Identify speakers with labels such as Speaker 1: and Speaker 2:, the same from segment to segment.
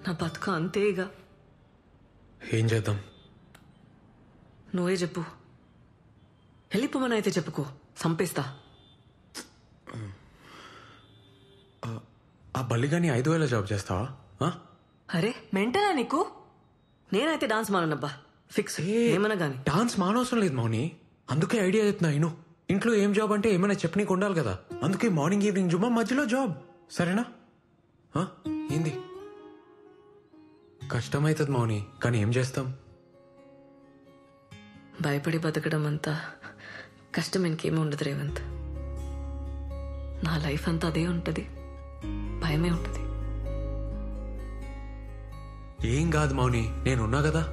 Speaker 1: నా బతుక అంతే ఇక.
Speaker 2: ఏం చేద్దాం?
Speaker 1: నువ్వే చెప్పు. వెళ్ళిపోమని అయితే చెప్పుకో, సంపేస్తా.
Speaker 2: ఆ బల్లిగాని 5,000 జాబ్ చేస్తావా?
Speaker 1: అరే మెంటనా నీకు? నేనైతే డాన్స్ మానబ్బా, ఫిక్స్. ఏమన్నా గానీ
Speaker 2: డాన్స్ మానవసరం లేదు మౌని, అందుకే ఐడియా చెప్తున్నా. ఇను ఇంట్లో ఏం జాబ్ అంటే ఏమైనా చెప్పనీకి ఉండాలి కదా, అందుకే మార్నింగ్ ఈవినింగ్ జుమ్మా, మధ్యలో జాబ్. సరేనా? ఏంది కష్టమైతుంది మౌని, కానీ ఏం చేస్తాం?
Speaker 1: భయపడి బతకడం అంతా కష్టం ఇంకేమీ ఉండదు రేవంత్. నా లైఫ్ అంతా అదే ఉంటది, భయమే ఉంటది.
Speaker 2: ఏం కాదు మౌని, నేనున్నా కదా.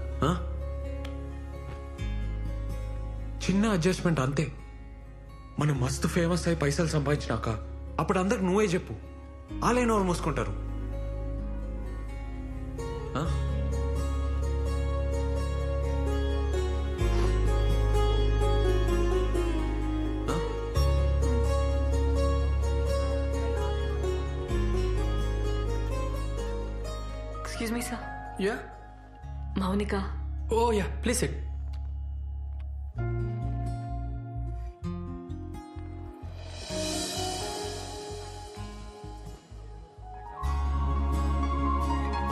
Speaker 2: చిన్న అడ్జస్ట్మెంట్ అంతే. మనం మస్తు ఫేమస్ అయి పైసలు సంపాదించినాక అప్పుడు అందరికి నువ్వే చెప్పు, ఆలే నోరు మూసుకుంటారు.
Speaker 1: Excuse me, sir.
Speaker 3: Yeah?
Speaker 1: Maunika.
Speaker 3: Oh, yeah. Please sit.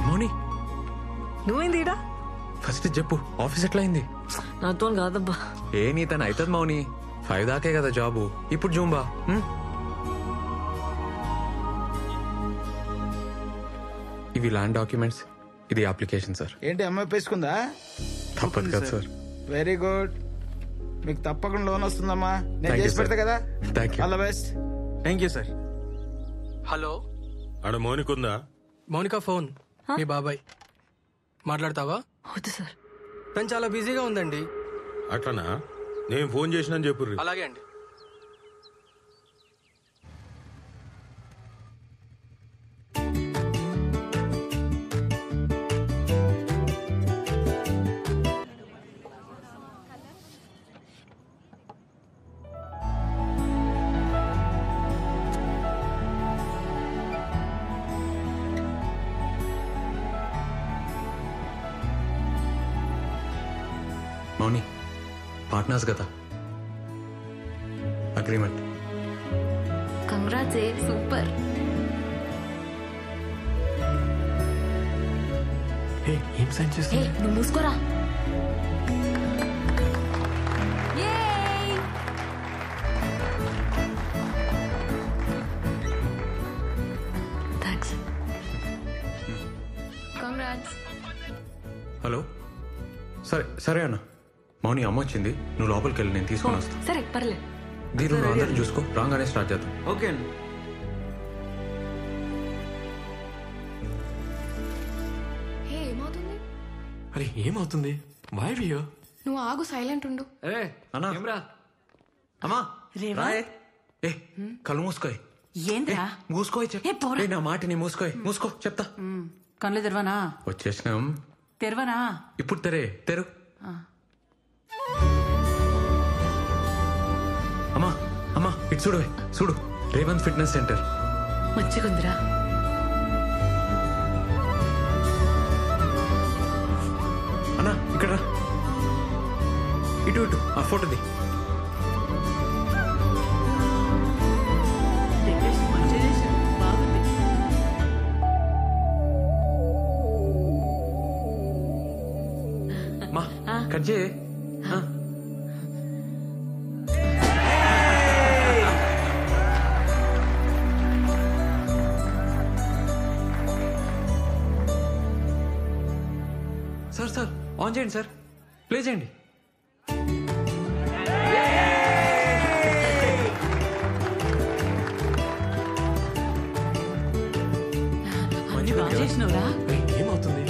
Speaker 2: మౌని,
Speaker 1: నువ్వేంది ఈడ?
Speaker 2: ఫస్ట్ చెప్పు, ఆఫీస్ ఎట్లా అయింది?
Speaker 1: నాతో కాదబ్బా.
Speaker 2: ఏ నీ తను అవుతుంది మౌని, 5 దాకే కదా జాబు. ఇప్పుడు జూంబా. ఇవి ల్యాండ్ డాక్యుమెంట్స్, ఇది అప్లికేషన్ సార్.
Speaker 4: ఏంటి అమ్మాయి పేసుకుందా?
Speaker 2: తప్పదు కదా సార్.
Speaker 4: వెరీ గుడ్, మీకు తప్పకుండా లోన్ వస్తుందమ్మా. నేను చేసి పెడతా కదా. All the best.
Speaker 3: Thank you sir. Hello,
Speaker 5: ఆడ మౌనిక ఉందా?
Speaker 3: మౌనిక ఫోన్ మీ బాబాయ్. మాట్లాడతావా?
Speaker 1: వద్దు సార్,
Speaker 3: తను చాలా బిజీగా ఉందండి.
Speaker 5: అట్లనా? నేను ఫోన్ చేసినా చెప్పుర్రి.
Speaker 3: అలాగే అండి.
Speaker 2: మౌని, పార్ట్నర్స్ కదా, అగ్రిమెంట్.
Speaker 6: Congrats, super.
Speaker 2: ఏం సైన్ చేస్తా?
Speaker 6: నువ్వు మూసుకోరా.
Speaker 1: థ్యాంక్స్.
Speaker 6: కంగ్రాట్స్.
Speaker 2: హలో, సరే సరే అన్న. మౌని అమ్మ వచ్చింది, నువ్వు లోపలికి వెళ్ళి నేను తీసుకొని వస్తా.
Speaker 1: సరే పర్లేదు.
Speaker 2: దీని నువ్వు అందరిని చూసుకో, రాగానే స్టార్ట్ చేద్దాం.
Speaker 4: ఓకే అండి.
Speaker 6: ఏమవుతుంది?
Speaker 3: అరే ఏమవుతుంది? వై వియో?
Speaker 6: నువ్వు ఆగు, సైలెంట్ ఉండు.
Speaker 2: అన్నా, అమ్మా రాయ్. కళ్ళు మూసుకోయ్.
Speaker 7: ఏంద్రా?
Speaker 2: మూసుకోయ్, నా మాటిని మూసుకోయ్. మూసుకో, చెప్తా.
Speaker 7: కళ్ళు తెరవనా?
Speaker 2: వచ్చేసినాం.
Speaker 7: తెరవనా?
Speaker 2: ఇప్పుడు తెరు. అమ్మా ఇటు చూడు, రేవంత్ ఫిట్నెస్ సెంటర్.
Speaker 1: మంచిగుందిరా.
Speaker 2: అన్నా ఇక్కడ ఇటు ఆ ఫోటోది. మా కట్ చేయి. సార్ ఆన్ చేయండి సార్, ప్లే చేయండి.
Speaker 7: చేసినవరా?
Speaker 3: ఏమవుతుంది?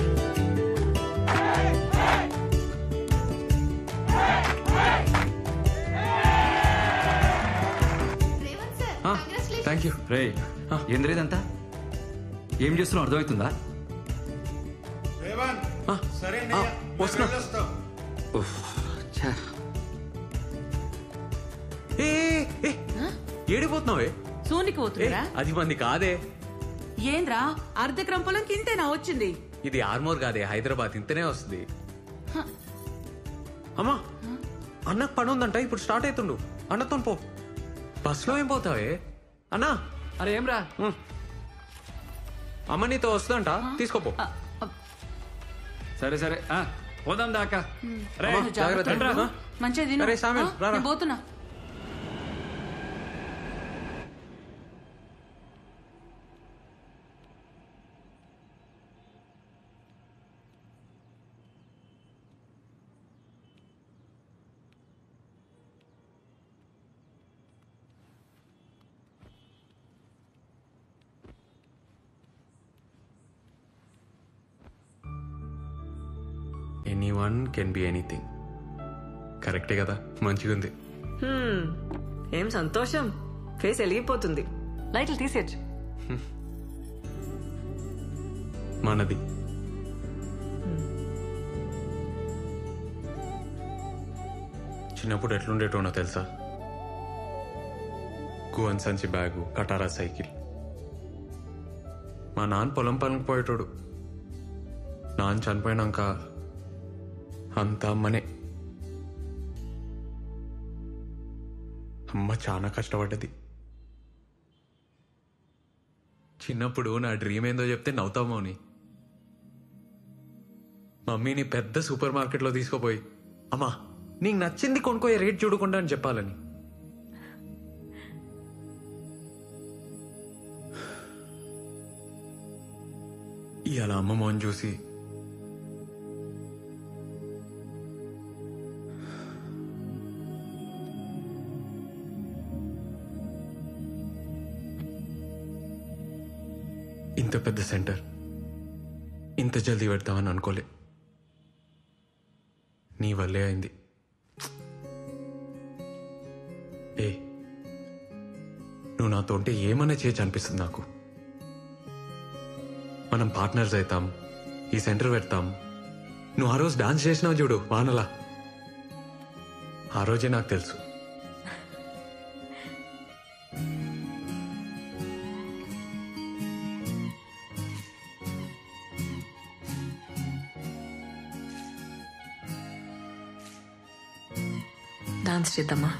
Speaker 2: Thank you.
Speaker 8: రే ఏంద్రేదంతా ఏం చేస్తున్నావు అర్థమవుతుందా?
Speaker 2: వస్తున్నా. ఏడిపోతున్నావే?
Speaker 7: సోనికి పోతున్నారా?
Speaker 2: అది మంది కాదే.
Speaker 7: ఏంద్రా, అర్ధ క్రమ పొలంకి ఇంతేనా వచ్చింది?
Speaker 2: ఇది ఆర్మోర్ కాదే, హైదరాబాద్. ఇంతనే వస్తుంది. అమ్మా, అన్నకు పని ఉందంట, ఇప్పుడు స్టార్ట్ అవుతుండు. అన్నతో పో. బస్సులో ఏం పోతావే అన్నా?
Speaker 8: అరే ఏం రా.
Speaker 2: అమ్మ నీతో వస్తుందంట, తీసుకోపో.
Speaker 8: సరే సరే పోదాం దాకా. రే,
Speaker 2: అమ్మా, జాగ్రత్త.
Speaker 8: రండ్రా.
Speaker 7: మంచిగా తిను.
Speaker 2: అరే, సామెల్, రారా.
Speaker 7: నేను పోతున్నా.
Speaker 2: Anyone can be anything. కరెక్టే కదా, మంచిగా ఉంది.
Speaker 1: ఏం సంతోషం, ఫేస్ వెలిగిపోతుంది.
Speaker 7: లైట్లు తీసేచ్చు.
Speaker 2: మనది. చిన్నప్పుడు ఎట్లుండేటోనో తెలుసా? గువన్ సంచి బ్యాగు, కటారా సైకిల్. మా నాన్న పొలం పనికి పోయేటోడు. నాన్న చనిపోయినాక అంతా అమ్మనే. అమ్మ చాలా కష్టపడ్డది. చిన్నప్పుడు నా డ్రీమ్ ఏందో చెప్తే నవ్వుతావు మౌని. మమ్మీని పెద్ద సూపర్ మార్కెట్లో తీసుకుపోయి, అమ్మా నీకు నచ్చింది కొనుక్కోయే, రేట్ చూడకుండా అని చెప్పాలని. ఇవాళ అమ్మ మోహన్ చూసి ఇంత పెద్ద సెంటర్ ఇంత జల్దీ పెడతామని అనుకోలే. నీ వల్లే అయింది. ఏ, నువ్వు నాతో ఉంటే ఏమన్నా చేయొచ్చు అనిపిస్తుంది నాకు. మనం పార్ట్నర్స్ అవుతాం, ఈ సెంటర్ పెడతాం. నువ్వు ఆ రోజు డాన్స్ చేసినావు చూడు వానలా, ఆ రోజే నాకు తెలుసు.
Speaker 1: డాన్స్ చేద్దామా?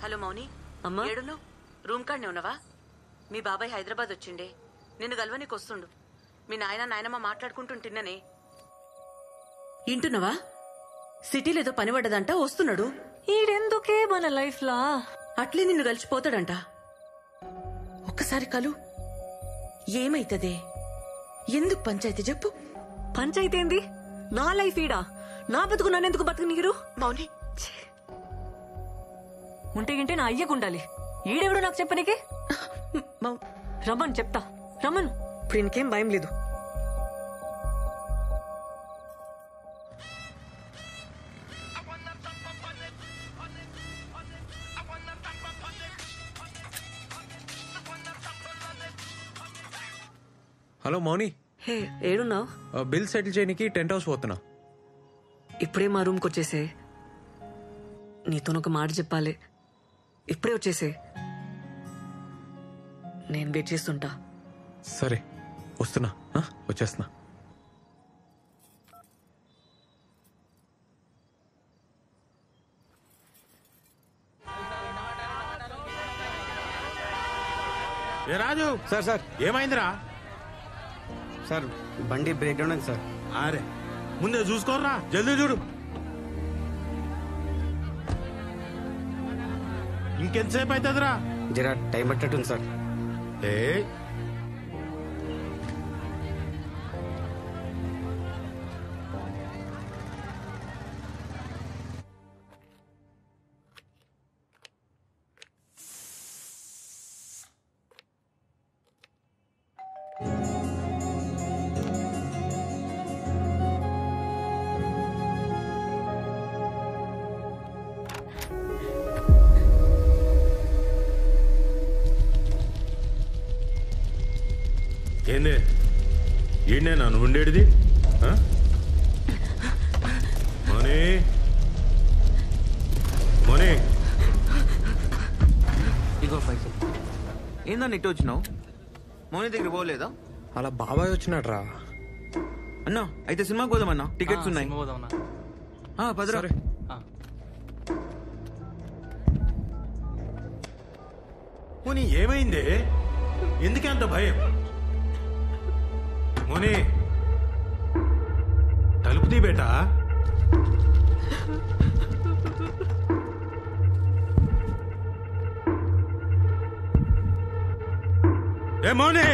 Speaker 9: హలో మౌని,
Speaker 1: అమ్మా,
Speaker 9: ఏడును రూమ్ కాడనే ఉన్నావా? మీ బాబాయ్ హైదరాబాద్ వచ్చిండే, నిన్ను గల్వనికి వస్తుండు. మీ నాయనమ్మ మాట్లాడుకుంటుంటిన్ననే. ఇంటున్నావా? సిటీలో ఏదో పని పడ్డదంట, వస్తున్నాడు.
Speaker 1: ఈడెందుకే మన లైఫ్ లా
Speaker 9: అట్లే నిన్ను కలిసిపోతాడంట. ఒక్కసారి కలు, ఏమైతదే? ఎందుకు పంచాయతీ చెప్పు.
Speaker 1: పంచాయితీ ఏంది? నా లైఫ్ ఈడా, నా బతుకు నన్నెందుకు బతుకు నీరు?
Speaker 9: మౌని,
Speaker 1: ఉంటే గింటే నా అయ్యకుండాలి. ఈడెవడు నాకు చెప్పనీకి? రమ్మను, చెప్తా. రమ్మను. ఇప్పుడు ఇంకేం భయం లేదు.
Speaker 2: హలో మౌని,
Speaker 1: హే, ఏడున్నావు?
Speaker 2: బిల్ సెటిల్ చేయడానికి టెంట్ హౌస్ పోతున్నా.
Speaker 1: ఇప్పుడే మా రూమ్కి వచ్చేసే. నీతోనొక మాట చెప్పాలి. ఇప్పుడే వచ్చేసే, నేను వెయిట్ చేస్తుంటా.
Speaker 2: సరే వస్తున్నా, వచ్చేస్తున్నా.
Speaker 5: ఏ రాజు,
Speaker 3: సార్ సార్
Speaker 5: ఏమైందిరా?
Speaker 3: సార్ బండి బ్రేక్ డౌన్ అయింది సార్.
Speaker 5: అరే ముందే చూసుకోర్రా, జల్దీ చూడు. ఇంకెంతసేపు అవుతుందిరా?
Speaker 3: జరా టైం పట్టట్టుంది సార్.
Speaker 5: ఏ ఏందే ఈయనే నన్ను ఉండేది? మోనీ మోనీ,
Speaker 4: ఇగో పైసలు. ఏందన్న ఇటు వచ్చినావు? మోనీ దగ్గర పోలేదా?
Speaker 2: అలా బాబాయ్ వచ్చినాడు రా.
Speaker 4: అన్నా అయితే సినిమాకి పోదామన్నా, టికెట్స్ ఉన్నాయి. పదరా.
Speaker 5: మోనీ ఏమైంది? ఎందుకే అంత భయం? మోనీ తలుపు తీ బేటా. ఏ మోనీ,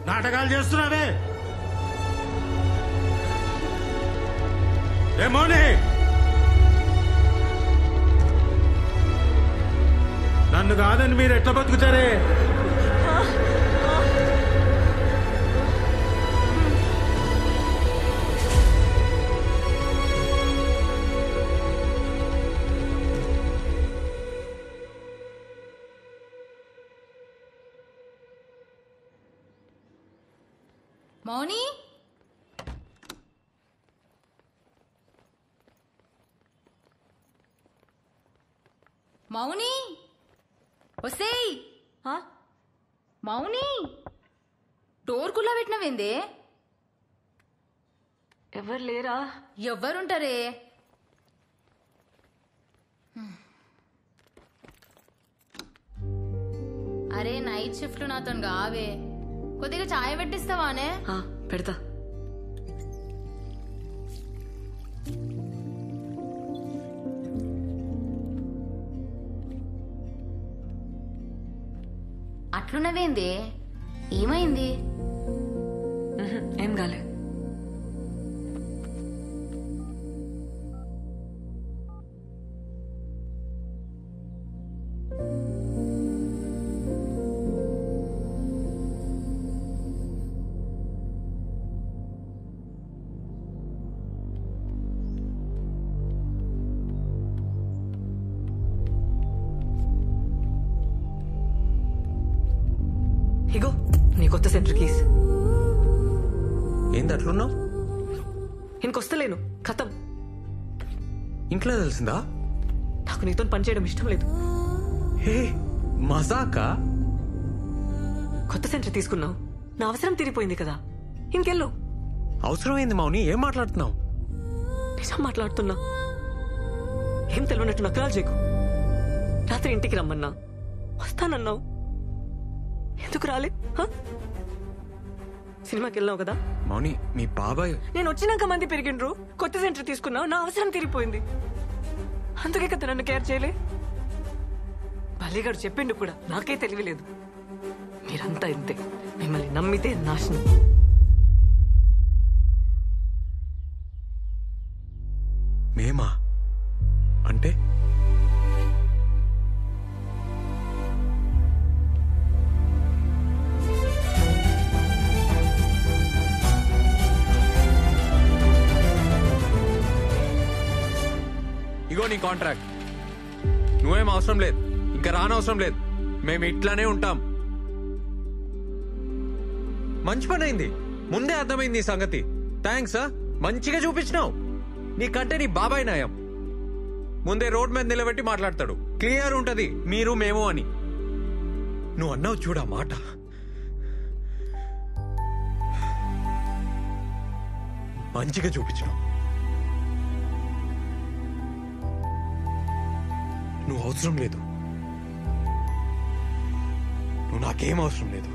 Speaker 5: నాటకాలు చేస్తున్నావే? ఏ మోనీ, నన్ను కాదని మీరు ఎట్లా బతుకుతారే?
Speaker 6: మౌని, మౌని వసేయ్. మౌని, డోర్ కుల్లా పెట్టినవేందే?
Speaker 1: ఎవరు లేరా?
Speaker 6: ఎవ్వరుంటారే? అరే నైట్ షిఫ్ట్ నాతో కావే, కొద్దిగా చాయ్ పెట్టిస్తావానే?
Speaker 1: పెడతా.
Speaker 6: అట్లున్నవేంది? ఏమైంది?
Speaker 1: ఏం కాలే. ఇగో నీ కొత్త సెంటర్ కీస్.
Speaker 2: ఏంది అట్లున్నావు?
Speaker 1: ఇంకొస్తలేను, ఖతం.
Speaker 2: ఇంట్లో తెలిసిందా?
Speaker 1: నాకు నీతో పని చేయడం ఇష్టం లేదు.
Speaker 2: హే మజాకా?
Speaker 1: కొత్త సెంటర్ తీసుకున్నావు, నా అవసరం తీరిపోయింది కదా, ఇంకెళ్ళు.
Speaker 2: అవసరం ఏంది మౌని? ఏం మాట్లాడుతున్నావు?
Speaker 1: నిజం మాట్లాడుతున్నా. ఏం తెలియనట్టు నకరాలు చేయకు. రాత్రి ఇంటికి రమ్మన్నా, వస్తానన్నావు, ఎందుకు రాలే? సినిమాకి వెళ్ళావు కదా.
Speaker 2: మౌని మీ బాబాయ్.
Speaker 1: నేను వచ్చినాక మంది పెరిగిండ్రు, కొత్త సెంటర్ తీసుకున్నావు, నా అవసరం తీరిపోయింది, అందుకే కదా నన్ను కేర్ చేయలే. బల్లిగాడు చెప్పిండు కూడా, నాకే తెలియలేదు. మీరంతా ఇంతే, మిమ్మల్ని నమ్మితే నాశనం.
Speaker 2: మేమా అంటే? ఇగో నీ కాంట్రాక్ట్. నువ్వేం అవసరం లేదు, ఇంకా రానవసరం లేదు. మేము ఇట్లానే ఉంటాం. మంచి పని అయింది, ముందే అర్థమైంది ఈ సంగతి. థ్యాంక్స్. మంచిగా చూపించినావు. నీకంటే నీ బాబాయ్ నయం. ముందే రోడ్ మీద నిలబెట్టి మాట్లాడతాడు. క్లియర్ ఉంటది మీరు మేము అని. నువ్వు అన్నావు చూడా మాట. మంచిగా చూపించినావు. నువ్వు అవసరం లేదు, నువ్వు నాకేం అవసరం లేదు.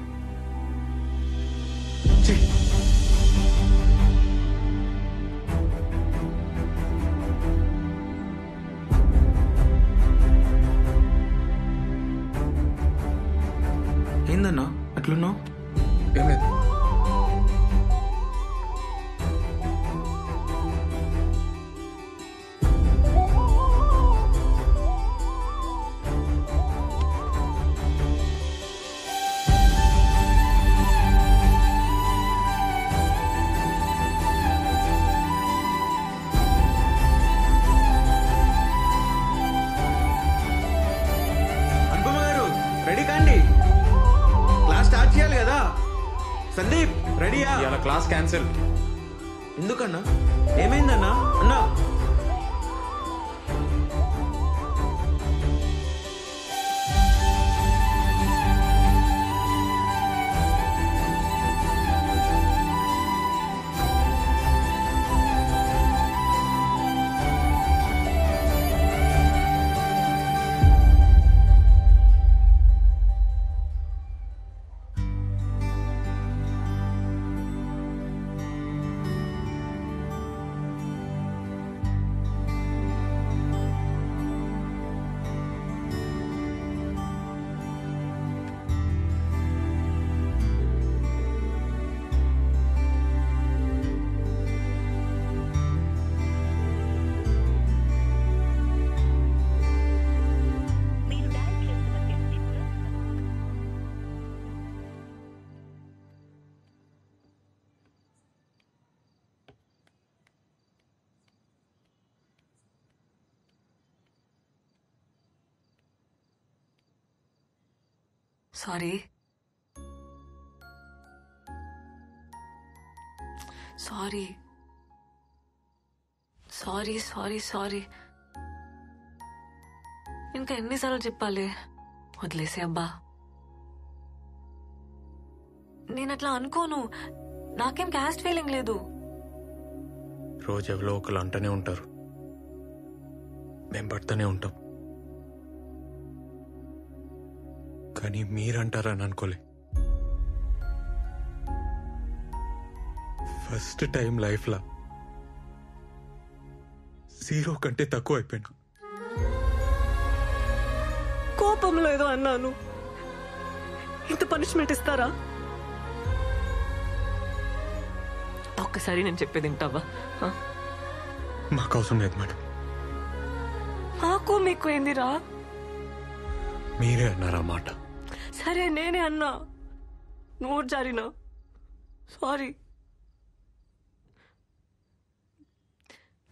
Speaker 4: ఏందన్నా అట్లున్నావు?
Speaker 2: ఏం లేదు.
Speaker 3: సందీప్ రెడీయా?
Speaker 2: ఇలా క్లాస్ క్యాన్సిల్.
Speaker 3: ఎందుకన్నా? ఏమైందన్నా? అన్నా
Speaker 1: sorry sorry sorry sorry sorry. ఇంకా ఎన్నిసార్లు చెప్పాలి? వదిలేసే అబ్బా. నేను అట్లా అనుకోను. నాకేం క్యాస్ట్ ఫీలింగ్ లేదు.
Speaker 2: రోజు ఎవరో ఒకరు అంటూనే ఉంటారు, మేము పడుతూనే ఉంటాం. కానీ మీరంటారని అనుకోలే. ఫస్ట్ టైం లైఫ్లో 0 కంటే తక్కువ అయిపోయాను.
Speaker 1: కోపంలో ఏదో అన్నాను. ఇంత పనిష్మెంట్ ఇస్తారా? ఒక్కసారి నేను చెప్పేది వింటావా?
Speaker 2: మాకు అవసరం లేదు మేడం.
Speaker 1: మాకు మీకు ఏందిరా?
Speaker 2: మీరే అన్నారా మాట?
Speaker 1: సరే నేనే అన్నా, నువ్వు జారినా. సారీ.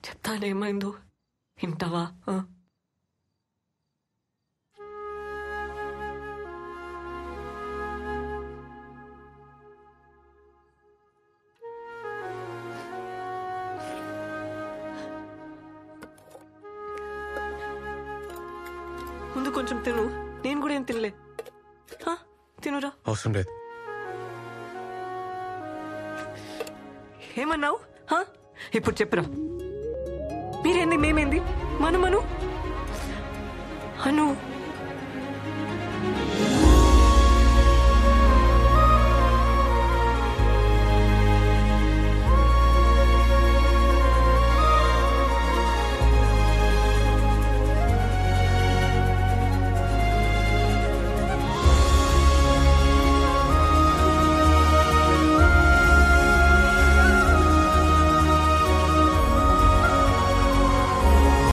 Speaker 1: చెప్తానేమైందో వింటావా? ముందు కొంచెం తిను. నేను కూడా ఏం తినలే. తినురా.
Speaker 2: అవసరం లేదు.
Speaker 1: ఏమన్నావు? ఇప్పుడు చెప్పురా. మీరేంది మేమేంది? మను అను.